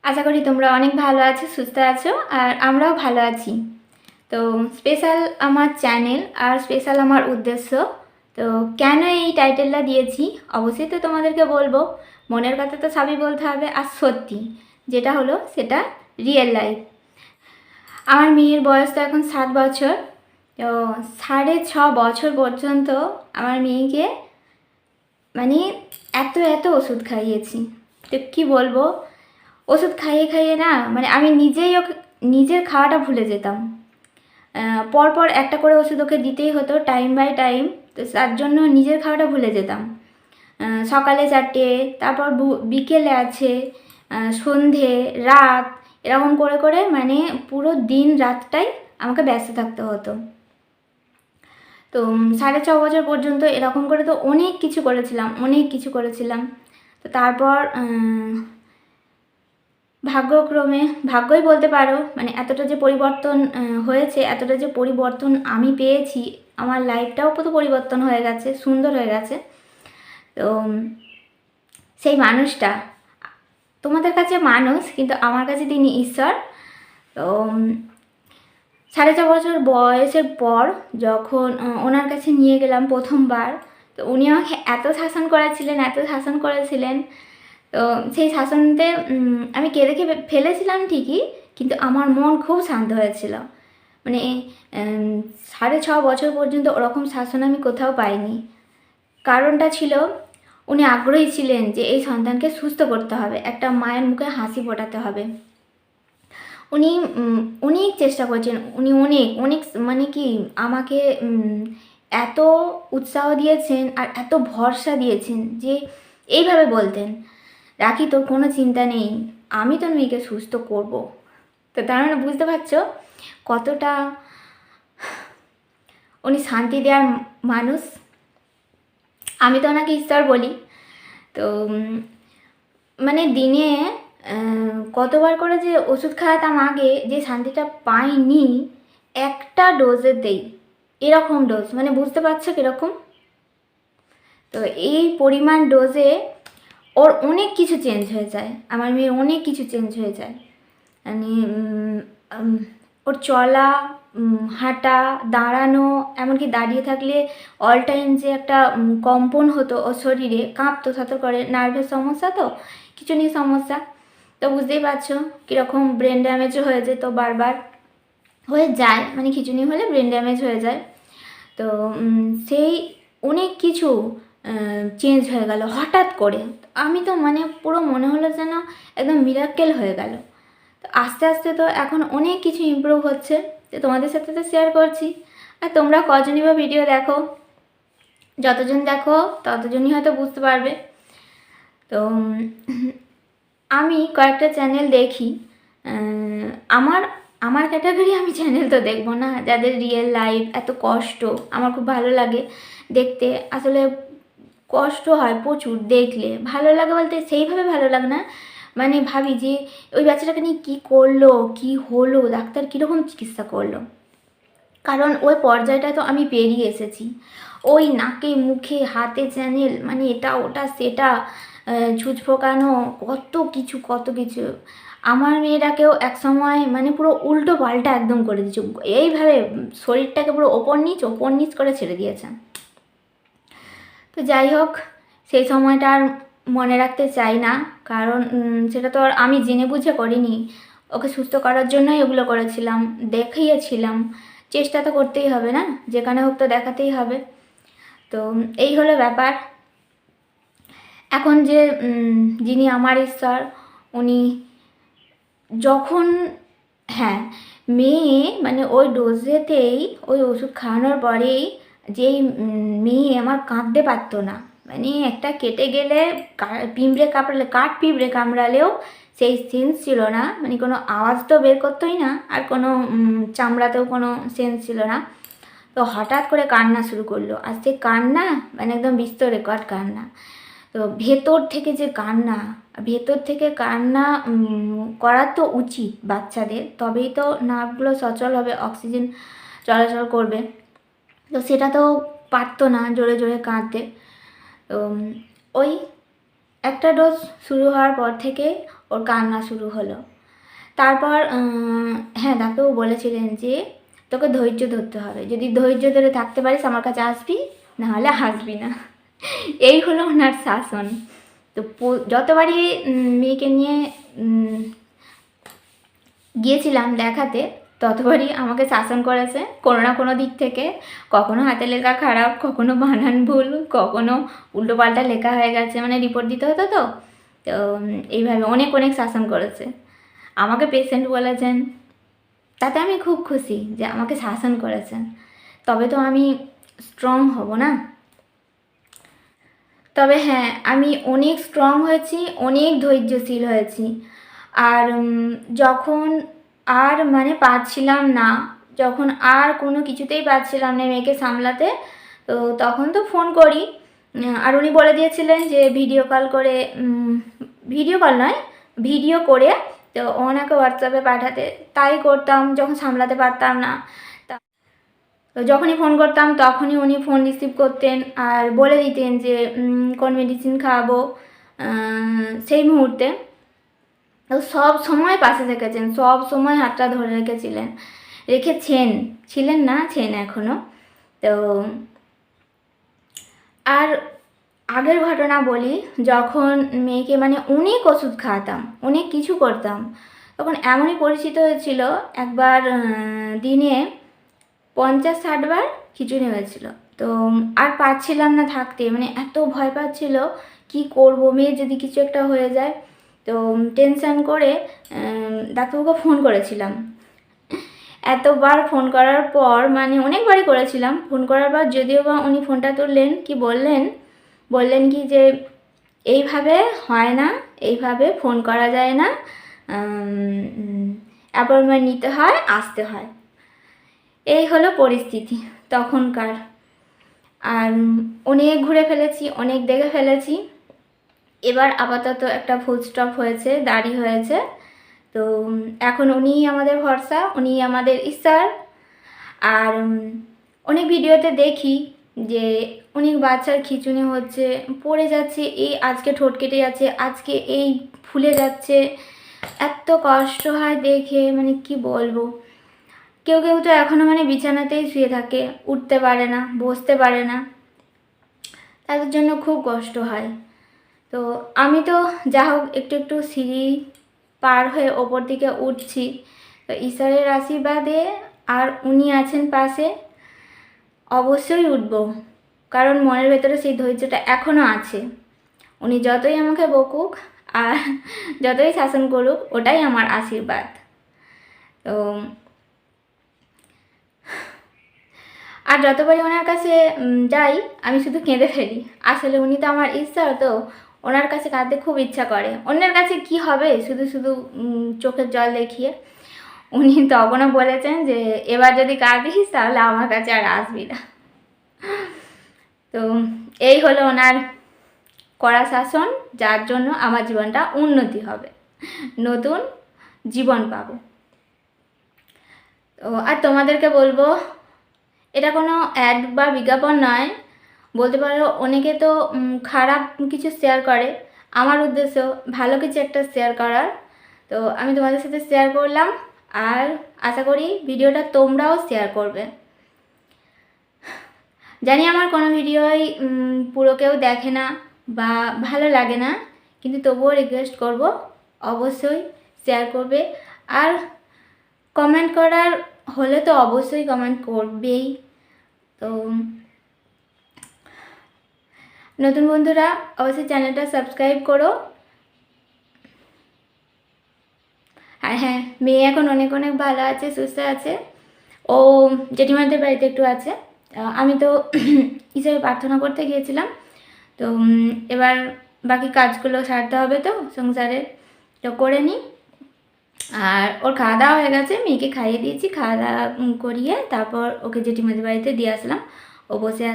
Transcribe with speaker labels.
Speaker 1: আশা করি তোমরা অনেক ভালো আছো, সুস্থ আছো, আর আমরাও ভালো আছি। তো স্পেশাল আমার চ্যানেল আর স্পেশাল আমার উদ্দেশ্য। তো কেন এই টাইটেলটা দিয়েছি অবশ্যই তো তোমাদেরকে বলবো। মনের কথা তো সবই বলতে হবে, আর সত্যি যেটা হলো সেটা রিয়েল লাইফ। আমার মেয়ের বয়স তো এখন 7 বছর। তো 6.5 বছর পর্যন্ত আমার মেয়েকে মানে এত এত ওষুধ খাইয়েছি। তো কী বলবো, ওষুধ খাইয়ে খাইয়ে না মানে আমি নিজেই ওকে নিজের খাওয়াটা ভুলে যেতাম। পরপর একটা করে ওষুধ ওকে দিতেই হতো টাইম বাই টাইম। তো তার জন্য নিজের খাওয়াটা ভুলে যেতাম। সকালে 4টে, তারপর বিকেলে আছে, সন্ধে, রাত, এরকম করে করে মানে পুরো দিন রাতটাই আমাকে ব্যস্ত থাকতে হতো। তো 6.5 বছর পর্যন্ত এরকম করে তো অনেক কিছু করেছিলাম। তো তারপর ভাগ্যক্রমে, ভাগ্যই বলতে পারো, মানে এতটা যে পরিবর্তন হয়েছে, এতটা যে পরিবর্তন আমি পেয়েছি, আমার লাইফটাও কত পরিবর্তন হয়ে গেছে, সুন্দর হয়ে গেছে। তো সেই মানুষটা তোমাদের কাছে মানুষ, কিন্তু আমার কাছে তিনি ঈশ্বর। তো 4.5 বছর বয়সের পর যখন ওনার কাছে নিয়ে গেলাম প্রথমবার, তো উনি আমাকে এত শাসন করেছিলেন। তো সেই শাসনতে আমি কেঁদে ফেলেছিলাম ঠিকই, কিন্তু আমার মন খুব শান্ত হয়েছিল। মানে 6.5 বছর পর্যন্ত ওরকম শাসন আমি কোথাও পাইনি। কারণটা ছিল, উনি আগ্রহী ছিলেন যে এই সন্তানকে সুস্থ করতে হবে, একটা মায়ের মুখে হাসি ফোটাতে হবে। উনি অনেক চেষ্টা করছেন, উনি অনেক অনেক মানে কি আমাকে এত উৎসাহ দিয়েছেন আর এত ভরসা দিয়েছেন যে এইভাবে বলতেন, রাখি তোর কোনো চিন্তা নেই, আমি তোর মেয়েকে সুস্থ করব। তো তার মানে বুঝতে পারছো কতটা উনি শান্তি দেওয়ার মানুষ। আমি তো ওনাকে ঈশ্বর বলি। তো মানে দিনে কতবার করে যে ওষুধ খাওয়াতাম আগে, যে শান্তিটা পাইনি একটা ডোজেতেই, এরকম ডোজ, মানে বুঝতে পারছো কীরকম। তো এই পরিমাণ ডোজে ওর অনেক কিছু চেঞ্জ হয়ে যায়, আমার মেয়ের অনেক কিছু চেঞ্জ হয়ে যায়। মানে ওর চলা, হাঁটা, দাঁড়ানো, এমনকি দাঁড়িয়ে থাকলে অল টাইম যে একটা কম্পন হতো ওর শরীরে, কাঁপতো সাথে করে, নার্ভের সমস্যা, তো কিছু নিয়ে সমস্যা, তো বুঝতেই পারছো কীরকম ব্রেন ড্যামেজও হয়ে যেত, বারবার হয়ে যায়, মানে খিচুনি হলে ব্রেন ড্যামেজ হয়ে যায়। তো সেই অনেক কিছু চেঞ্জ হয়ে গেল হঠাৎ করে। আমি তো মানে পুরো মনে হলো যেন একদম মিরাক্কেল হয়ে গেল। তো আস্তে আস্তে তো এখন অনেক কিছু ইমপ্রুভ হচ্ছে, তো তোমাদের সাথে তো শেয়ার করছি। আর তোমরা কজনই বা ভিডিও দেখো, যতজন দেখো ততজনই হয়তো বুঝতে পারবে। তো আমি কয়েকটা চ্যানেল দেখি, আমার আমার ক্যাটাগরি আমি চ্যানেল তো দেখবো না, যাদের রিয়েল লাইফ এত কষ্ট আমার খুব ভালো লাগে দেখতে। আসলে কষ্ট হয় প্রচুর, দেখলে ভালো লাগে বলতে সেইভাবে ভালো লাগে না, মানে ভাবি যে ওই বাচ্চাটাকে নিয়ে কী করলো, কী হলো, ডাক্তার কীরকম চিকিৎসা করলো। কারণ ওই পর্যায়টা তো আমি পেরিয়ে এসেছি। ওই নাকে মুখে হাতে চ্যানেল, মানে এটা ওটা সেটা, ছুঁচ ফোকানো, কত কিছু। আমার মেয়েটাকেও এক সময় মানে পুরো উল্টো পাল্টা একদম করে দিয়েছে, এইভাবে শরীরটাকে পুরো ওপর নিচ করে ছেড়ে দিয়েছে। তো যাই হোক, সেই সময়টা আর মনে রাখতে চাই না, কারণ সেটা তো আর আমি জেনে বুঝে করিনি। ওকে সুস্থ করার জন্যই এগুলো করেছিলাম, দেখিয়েছিলাম, চেষ্টা তো করতেই হবে না, যেখানে হোক তো দেখাতেই হবে। তো এই হলো ব্যাপার। এখন যে যিনি আমার ঈশ্বর, উনি যখন, হ্যাঁ, মেয়ে মানে ওই ডোজেতেই, ওই ওষুধ খাওয়ানোর পরেই যেই মেয়ে আমার কাঁদতে পারতো না, মানে একটা কেটে গেলে কাঠ পিঁপড়ে কামড়ালেও সেই সেন্স ছিল না, মানে কোনো আওয়াজ তো বের করতোই না, আর কোনো চামড়াতেও কোনো সেন্স ছিল না। তো হঠাৎ করে কান্না শুরু করলো, আর সে কান্না মানে একদম বিস্তর রেকর্ড কান্না। তো ভেতর থেকে কান্না করা তো উচিত বাচ্চাদের, তবেই তো নার্ভগুলো সচল হবে, অক্সিজেন চলাচল করবে। তো সেটা তো পারতো না, জোরে জোরে কাঁদতে। তো ওই একটা ডোজ শুরু হওয়ার পর থেকে ওর কান্না শুরু হলো। তারপর হ্যাঁ, ডাক্তারবাবু বলেছিলেন যে তোকে ধৈর্য ধরতে হবে, যদি ধৈর্য ধরে থাকতে পারিস আমার কাছে আসবি, নাহলে আসবি না। এই হলো ওনার শাসন। তো যতবারই মেয়েকে নিয়ে গিয়েছিলাম দেখাতে, ততবারই আমাকে শাসন করেছে কোনো না কোনো দিক থেকে। কখনো হাতে লেখা খারাপ, কখনো বানান ভুল, কখনো উল্টোপাল্টা লেখা হয়ে গেছে, মানে রিপোর্ট দিতে হতো। তো তো এইভাবে অনেক অনেক শাসন করেছে, আমাকে পেশেন্ট বলেছেন। তাতে আমি খুব খুশি যে আমাকে শাসন করেছেন, তবে তো আমি স্ট্রং হব না। তবে হ্যাঁ, আমি অনেক স্ট্রং হয়েছি, অনেক ধৈর্যশীল হয়েছি। আর যখন আর মানে পারছিলাম না, যখন আর কোনো কিছুতেই পারছিলাম না মেয়েকে সামলাতে, তো তখন তো ফোন করি। আর উনি বলে দিয়েছিলেন যে ভিডিও কল করে, ভিডিও কল নয়, ভিডিও করে তো ওনাকে হোয়াটসঅ্যাপে পাঠাতে। তাই করতাম যখন সামলাতে পারতাম না। তো যখনই ফোন করতাম তখনই উনি ফোন রিসিভ করতেন আর বলে দিতেন যে কোন মেডিসিন খাওয়াবো সেই মুহূর্তে। তো সব সময় পাশে থেকেছেন, সব সময় হাতটা ধরে ছিলেন না, ছেন এখনও। তো আর আগের ঘটনা বলি, যখন মেয়েকে মানে অনেক ওষুধ খাওয়াতাম, অনেক কিছু করতাম, তখন এমনই পরিচিত হয়েছিল একবার দিনে 50-60 বার খিচুড়ি হয়েছিল। তো আর পারছিলাম না থাকতে, মানে এত ভয় পাচ্ছিল কি করব, মেয়ে যদি কিছু একটা হয়ে যায়। তো টেনশান করে ডাক্তারবাবুকে ফোন করেছিলাম। এতবার ফোন করার পর, মানে অনেকবারই করেছিলাম, ফোন করার পর যদিও বা উনি ফোনটা তুললেন, কি বললেন কি যে এইভাবে হয় না, এইভাবে ফোন করা যায় না, অ্যাপয়েন্টমেন্ট নিতে হয়, আসতে হয়। এই হলো পরিস্থিতি তখনকার। আর অনেক ঘুরে ফেলেছি, অনেক দেখে ফেলেছি। এবার আপাতত একটা ফুল স্টপ হয়েছে, দাড়ি হয়েছে। তো এখন উনিই আমাদের ভরসা, উনিই আমাদের ঈশ্বর। আর অনেক ভিডিওতে দেখি যে অনেক বাচ্চার খিঁচুনি হচ্ছে, পড়ে যাচ্ছে, এই আজকে ঠোঁট কেটে যাচ্ছে, আজকে এই ফুলে যাচ্ছে। এত কষ্ট হয় দেখে, মানে কি বলবো। কেউ কেউ তো এখনও মানে বিছানাতেই শুয়ে থাকে, উঠতে পারে না, বসতে পারে না, তাদের জন্য খুব কষ্ট হয়। তো আমি তো যা হোক একটু একটু সিঁড়ি পার হয়ে ওপর দিকে উঠছি, তো ঈশ্বরের আশীর্বাদে আর উনি আছেন পাশে, অবশ্যই উঠব। কারণ মনের ভেতরে সেই ধৈর্যটা এখনও আছে। উনি যতই আমাকে বকুক আর যতই শাসন করুক, ওটাই আমার আশীর্বাদ। তো আর যতবারই ওনার কাছে যাই আমি শুধু কেঁদে ফেলি। আসলে উনি তো আমার ঈশ্বর, তো ওনার কাছে কাঁদতে খুব ইচ্ছা করে। অন্যের কাছে কি হবে শুধু শুধু চোখের জল দেখিয়ে। উনি তখনও বলেছেন যে এবার যদি কাঁদিস তাহলে আমার কাছে আর আসবি না। তো এই হলো ওনার কড়া শাসন, যার জন্য আমার জীবনটা উন্নতি হবে, নতুন জীবন পাবো। তো আর তোমাদেরকে বলবো, এটা কোনো অ্যাড বা বিজ্ঞাপন নয়। বলতে পারো অনেকে তো খারাপ কিছু শেয়ার করে, আমার উদ্দেশ্য ভালো কিছু একটা শেয়ার করার। তো আমি তোমাদের সাথে শেয়ার করলাম, আর আশা করি ভিডিওটা তোমরাও শেয়ার করবে। জানি আমার কোনো ভিডিওই পুরো কেউ দেখে না বা ভালো লাগে না, কিন্তু তবুও রিকোয়েস্ট করব অবশ্যই শেয়ার করবে। আর কমেন্ট করার হলে তো অবশ্যই কমেন্ট করবেই। তো নতুন বন্ধুরা অবশ্যই চ্যানেলটা সাবস্ক্রাইব করো। আর হ্যাঁ, মেয়ে এখন অনেক অনেক ভালো আছে, সুস্থ আছে। ও জেঠিমাদের বাড়িতে একটু আছে। আমি তো হিসেবে প্রার্থনা করতে গিয়েছিলাম। তো এবার বাকি কাজগুলো সারতে হবে তো সংসারে, তো করে নিই। আর ওর খাওয়া দাওয়া হয়ে গেছে, মেয়েকে খাইয়ে দিয়েছি, খাওয়া দাওয়া করিয়ে তারপর ওকে জেঠিমাদের বাড়িতে দিয়ে আসলাম। ও বসে আছে।